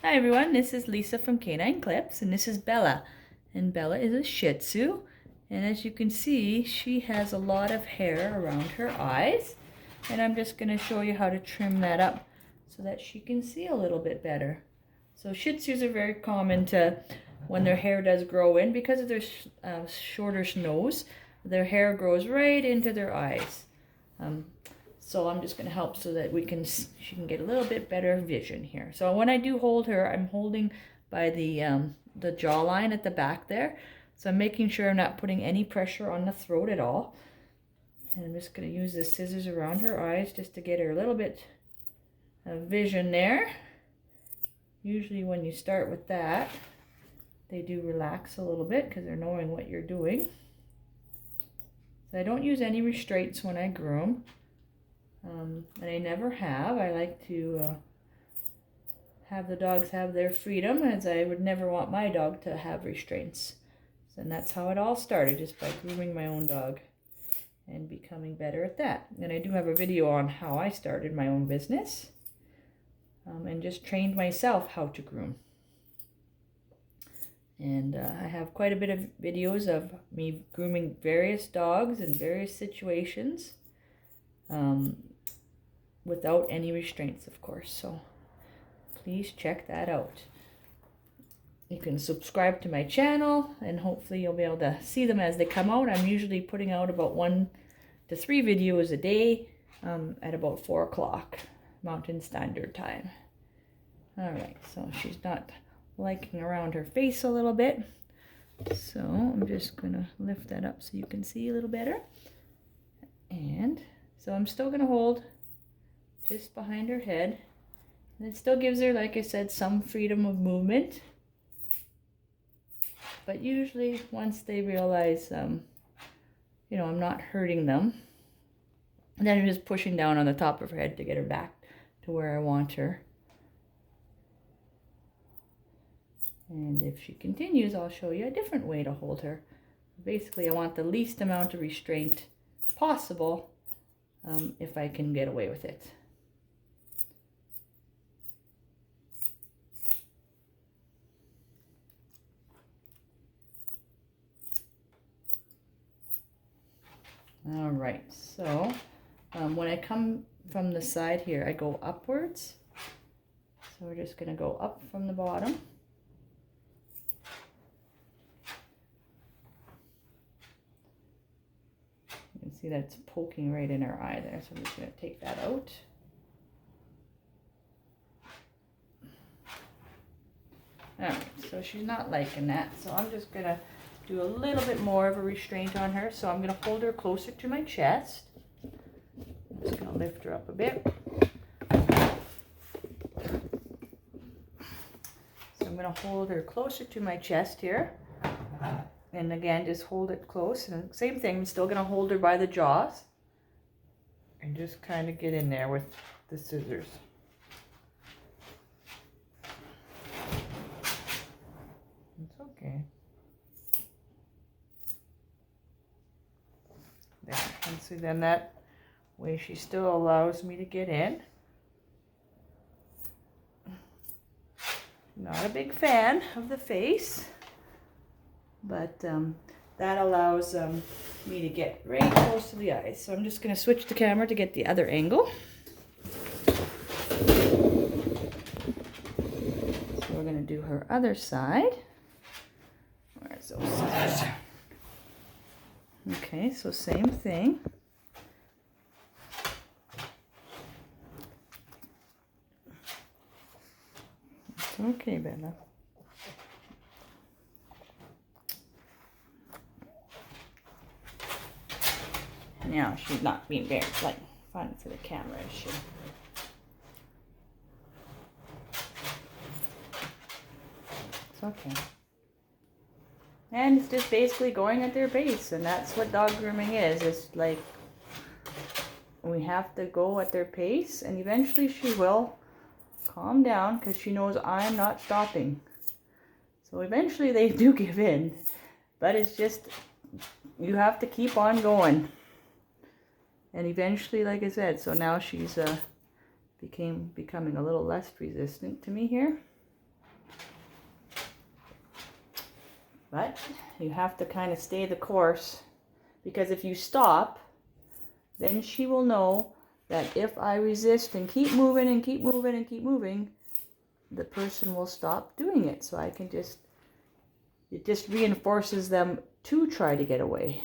Hi everyone, this is Lisa from Canine Clips, and this is Bella. And Bella is a Shih Tzu, and as you can see, she has a lot of hair around her eyes. And I'm just going to show you how to trim that up so that she can see a little bit better. So Shih Tzus are very common to, when their hair does grow in, because of their shorter nose, their hair grows right into their eyes. So I'm just going to help so that she can get a little bit better vision here. So when I do hold her, I'm holding by the jawline at the back there. So I'm making sure I'm not putting any pressure on the throat at all. And I'm just going to use the scissors around her eyes just to get her a little bit of vision there. Usually when you start with that, they do relax a little bit because they're knowing what you're doing. So I don't use any restraints when I groom. And I never have. I like to have the dogs have their freedom, as I would never want my dog to have restraints. And that's how it all started, just by grooming my own dog and becoming better at that. And I do have a video on how I started my own business and just trained myself how to groom. And I have quite a bit of videos of me grooming various dogs in various situations. Without any restraints, of course, so please check that out. You can subscribe to my channel and hopefully you'll be able to see them as they come out. I'm usually putting out about 1 to 3 videos a day at about 4 o'clock Mountain Standard Time. Alright, so she's not liking around her face a little bit, so I'm just going to lift that up so you can see a little better. And so I'm still going to hold just behind her head, and it still gives her, like I said, some freedom of movement. But usually once they realize I'm not hurting them, and then I'm just pushing down on the top of her head to get her back to where I want her. And if she continues, I'll show you a different way to hold her. Basically, I want the least amount of restraint possible if I can get away with it. All right, so when I come from the side here, I go upwards. So we're just going to go up from the bottom. You can see that it's poking right in her eye there, so I'm just going to take that out. All right, so she's not liking that, so I'm just going to do a little bit more of a restraint on her. So I'm going to hold her closer to my chest. I'm just going to lift her up a bit. So I'm going to hold her closer to my chest here. And again, just hold it close. And same thing, I'm still going to hold her by the jaws. And just kind of get in there with the scissors. It's okay. There, and see, then that way she still allows me to get in. Not a big fan of the face, but that allows me to get right close to the eyes. So I'm just going to switch the camera to get the other angle. So we're going to do her other side. Where's those scissors? Okay, so same thing. It's okay, Bella. Now she's not being very fun for the camera, is she? It's okay. And it's just basically going at their pace, and that's what dog grooming is. It's like we have to go at their pace, and eventually she will calm down because she knows I'm not stopping. So eventually they do give in, but it's just, you have to keep on going. And eventually, like I said, so now she's becoming a little less resistant to me here. But you have to kind of stay the course, because if you stop, then she will know that if I resist and keep moving and keep moving and keep moving, the person will stop doing it. So I can just, it just reinforces them to try to get away.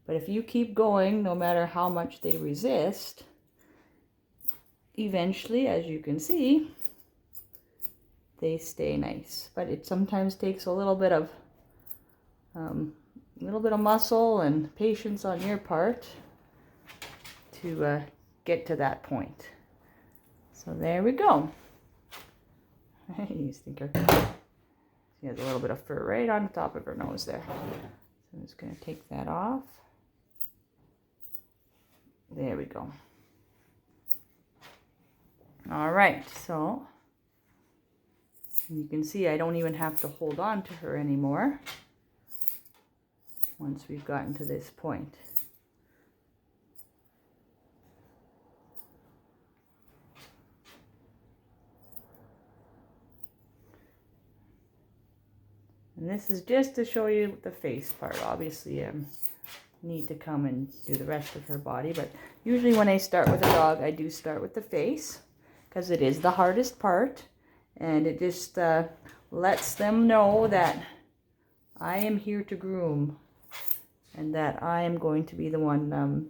But if you keep going, no matter how much they resist, eventually, as you can see, they stay nice. But it sometimes takes a little bit of muscle and patience on your part to get to that point. So there we go. You stinker. She has a little bit of fur right on the top of her nose there. So I'm just going to take that off. There we go. All right, so you can see I don't even have to hold on to her anymore once we've gotten to this point. And this is just to show you the face part. Obviously, need to come and do the rest of her body, but usually when I start with a dog, I do start with the face, because it is the hardest part, and it just lets them know that I am here to groom, and that I am going to be the one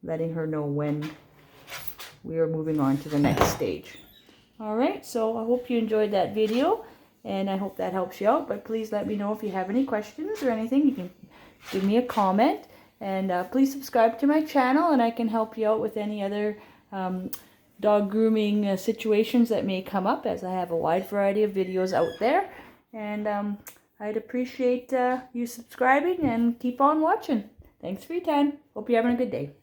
letting her know when we are moving on to the next stage. All right, so I hope you enjoyed that video, and I hope that helps you out. But please let me know if you have any questions or anything. You can give me a comment, and please subscribe to my channel, and I can help you out with any other dog grooming situations that may come up, as I have a wide variety of videos out there. And I'd appreciate you subscribing, and keep on watching. Thanks for your time. Hope you're having a good day.